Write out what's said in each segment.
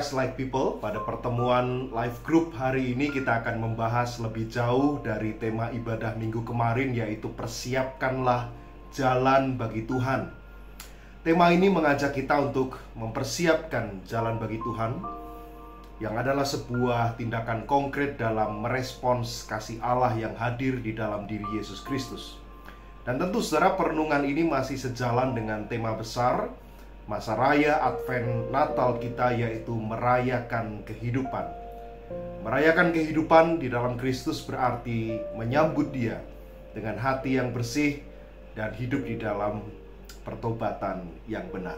Christ Like People. Pada pertemuan live group hari ini kita akan membahas lebih jauh dari tema ibadah minggu kemarin, yaitu persiapkanlah jalan bagi Tuhan. Tema ini mengajak kita untuk mempersiapkan jalan bagi Tuhan, yang adalah sebuah tindakan konkret dalam merespons kasih Allah yang hadir di dalam diri Yesus Kristus. Dan tentu saudara, perenungan ini masih sejalan dengan tema besar masa raya Advent Natal kita, yaitu merayakan kehidupan. Merayakan kehidupan di dalam Kristus berarti menyambut Dia dengan hati yang bersih dan hidup di dalam pertobatan yang benar.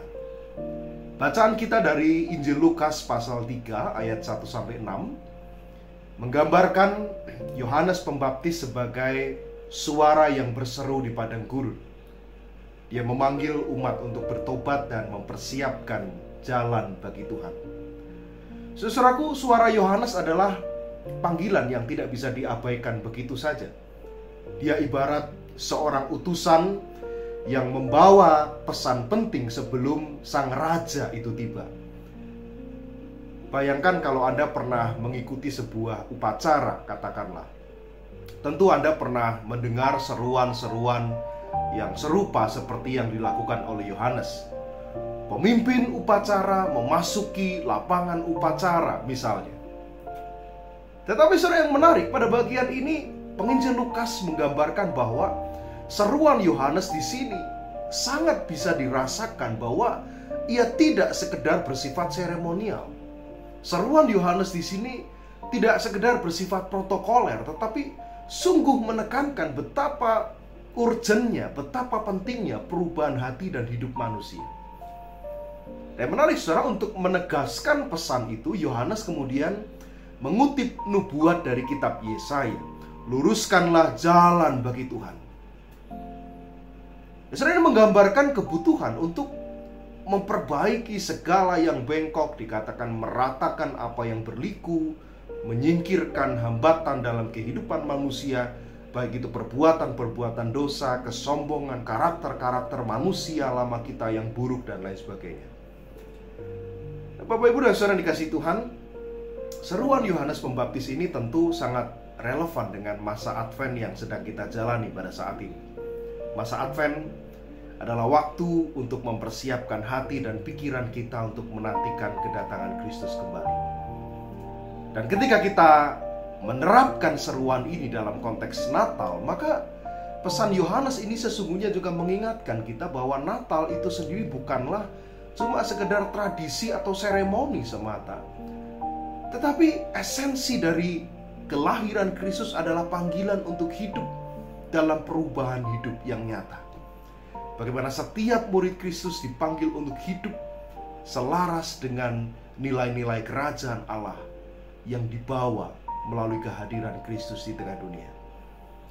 Bacaan kita dari Injil Lukas pasal 3 ayat 1-6 menggambarkan Yohanes Pembaptis sebagai suara yang berseru di padang gurun. Dia memanggil umat untuk bertobat dan mempersiapkan jalan bagi Tuhan. Saudaraku, suara Yohanes adalah panggilan yang tidak bisa diabaikan begitu saja. Dia ibarat seorang utusan yang membawa pesan penting sebelum sang raja itu tiba. Bayangkan kalau Anda pernah mengikuti sebuah upacara, katakanlah. Tentu Anda pernah mendengar seruan-seruan yang serupa seperti yang dilakukan oleh Yohanes. Pemimpin upacara memasuki lapangan upacara misalnya. Tetapi saudara, yang menarik pada bagian ini, penginjil Lukas menggambarkan bahwa seruan Yohanes di sini sangat bisa dirasakan bahwa ia tidak sekedar bersifat seremonial. Seruan Yohanes di sini tidak sekedar bersifat protokoler, tetapi sungguh menekankan betapa urgennya, betapa pentingnya perubahan hati dan hidup manusia. Dan menarik saudara, untuk menegaskan pesan itu, Yohanes kemudian mengutip nubuat dari kitab Yesaya. Luruskanlah jalan bagi Tuhan. Saudara, ini menggambarkan kebutuhan untuk memperbaiki segala yang bengkok, dikatakan meratakan apa yang berliku, menyingkirkan hambatan dalam kehidupan manusia, baik itu perbuatan-perbuatan dosa, kesombongan, karakter-karakter manusia lama kita yang buruk, dan lain sebagainya. Bapak, Ibu, dan saudara dikasih Tuhan, seruan Yohanes Pembaptis ini tentu sangat relevan dengan masa Advent yang sedang kita jalani pada saat ini. Masa Advent adalah waktu untuk mempersiapkan hati dan pikiran kita untuk menantikan kedatangan Kristus kembali. Dan ketika kita menerapkan seruan ini dalam konteks Natal, maka pesan Yohanes ini sesungguhnya juga mengingatkan kita bahwa Natal itu sendiri bukanlah cuma sekedar tradisi atau seremoni semata, tetapi esensi dari kelahiran Kristus adalah panggilan untuk hidup dalam perubahan hidup yang nyata. Bagaimana setiap murid Kristus dipanggil untuk hidup selaras dengan nilai-nilai kerajaan Allah yang dibawa melalui kehadiran Kristus di tengah dunia.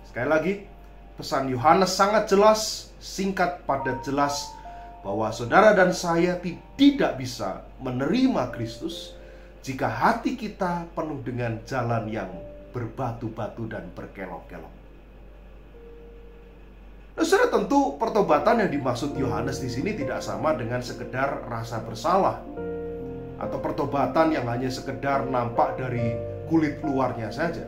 Sekali lagi, pesan Yohanes sangat jelas, singkat, padat, jelas, bahwa saudara dan saya tidak bisa menerima Kristus jika hati kita penuh dengan jalan yang berbatu-batu dan berkelok-kelok. Nah, saudara, tentu pertobatan yang dimaksud Yohanes di sini tidak sama dengan sekedar rasa bersalah, atau pertobatan yang hanya sekedar nampak dari kulit luarnya saja.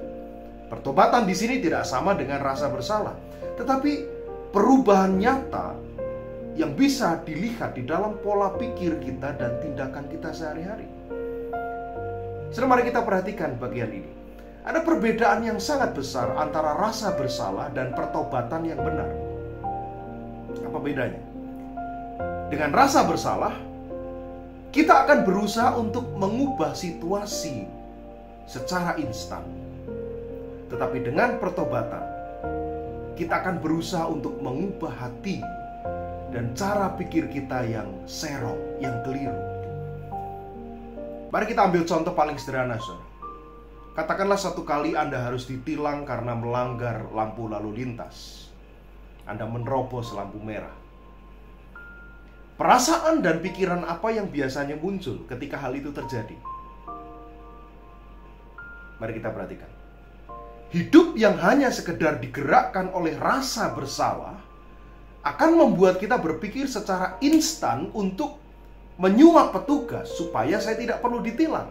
Pertobatan di sini tidak sama dengan rasa bersalah, tetapi perubahan nyata yang bisa dilihat di dalam pola pikir kita dan tindakan kita sehari-hari. Saudara, mari kita perhatikan bagian ini. Ada perbedaan yang sangat besar antara rasa bersalah dan pertobatan yang benar. Apa bedanya? Dengan rasa bersalah, kita akan berusaha untuk mengubah situasi secara instan. Tetapi dengan pertobatan, kita akan berusaha untuk mengubah hati dan cara pikir kita yang serong, yang keliru. Mari kita ambil contoh paling sederhana, saudara. Katakanlah satu kali Anda harus ditilang karena melanggar lampu lalu lintas. Anda menerobos lampu merah. Perasaan dan pikiran apa yang biasanya muncul ketika hal itu terjadi? Mari kita perhatikan. Hidup yang hanya sekedar digerakkan oleh rasa bersalah akan membuat kita berpikir secara instan untuk menyuap petugas supaya saya tidak perlu ditilang.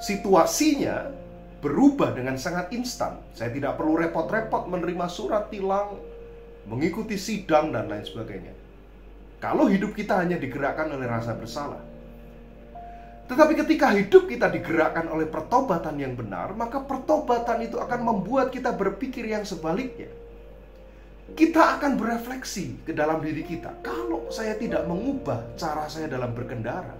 Situasinya berubah dengan sangat instan. Saya tidak perlu repot-repot menerima surat tilang, mengikuti sidang, dan lain sebagainya. Kalau hidup kita hanya digerakkan oleh rasa bersalah. Tetapi ketika hidup kita digerakkan oleh pertobatan yang benar, maka pertobatan itu akan membuat kita berpikir yang sebaliknya. Kita akan berefleksi ke dalam diri kita. Kalau saya tidak mengubah cara saya dalam berkendara,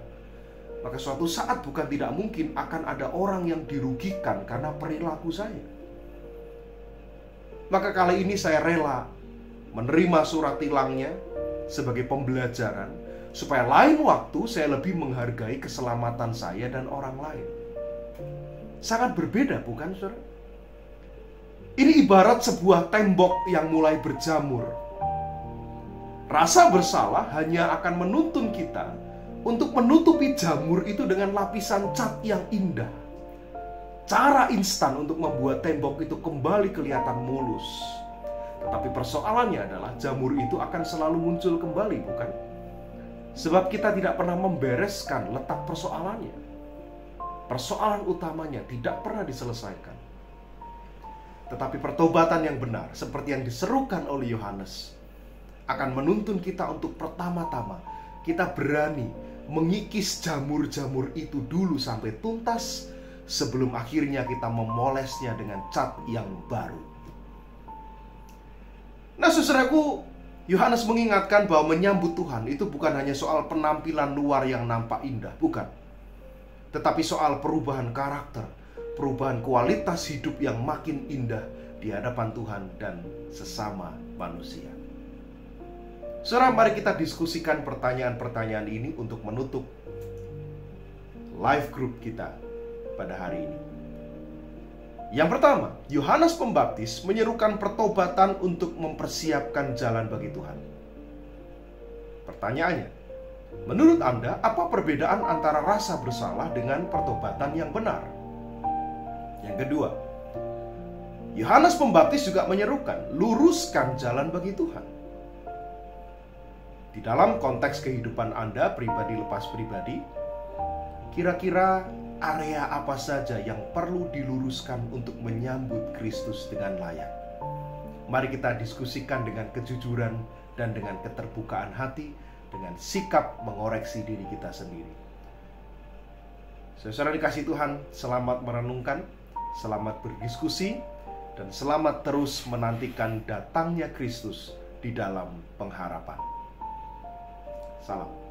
maka suatu saat bukan tidak mungkin akan ada orang yang dirugikan karena perilaku saya. Maka kali ini saya rela menerima surat tilangnya sebagai pembelajaran, supaya lain waktu saya lebih menghargai keselamatan saya dan orang lain. Sangat berbeda, bukan, saudara? Ini ibarat sebuah tembok yang mulai berjamur. Rasa bersalah hanya akan menuntun kita untuk menutupi jamur itu dengan lapisan cat yang indah. Cara instan untuk membuat tembok itu kembali kelihatan mulus. Tetapi persoalannya adalah jamur itu akan selalu muncul kembali, bukan? Sebab kita tidak pernah membereskan letak persoalannya. Persoalan utamanya tidak pernah diselesaikan. Tetapi pertobatan yang benar, seperti yang diserukan oleh Yohanes, akan menuntun kita untuk pertama-tama kita berani mengikis jamur-jamur itu dulu sampai tuntas, sebelum akhirnya kita memolesnya dengan cat yang baru. Nah, saudaraku, Yohanes mengingatkan bahwa menyambut Tuhan itu bukan hanya soal penampilan luar yang nampak indah, bukan. Tetapi soal perubahan karakter, perubahan kualitas hidup yang makin indah di hadapan Tuhan dan sesama manusia. Saudara, mari kita diskusikan pertanyaan-pertanyaan ini untuk menutup live group kita pada hari ini. Yang pertama, Yohanes Pembaptis menyerukan pertobatan untuk mempersiapkan jalan bagi Tuhan. Pertanyaannya, menurut Anda, apa perbedaan antara rasa bersalah dengan pertobatan yang benar? Yang kedua, Yohanes Pembaptis juga menyerukan, luruskan jalan bagi Tuhan. Di dalam konteks kehidupan Anda, pribadi lepas pribadi, kira-kira area apa saja yang perlu diluruskan untuk menyambut Kristus dengan layak? Mari kita diskusikan dengan kejujuran dan dengan keterbukaan hati, dengan sikap mengoreksi diri kita sendiri. Saudara dikasih Tuhan, selamat merenungkan, selamat berdiskusi, dan selamat terus menantikan datangnya Kristus di dalam pengharapan. Salam.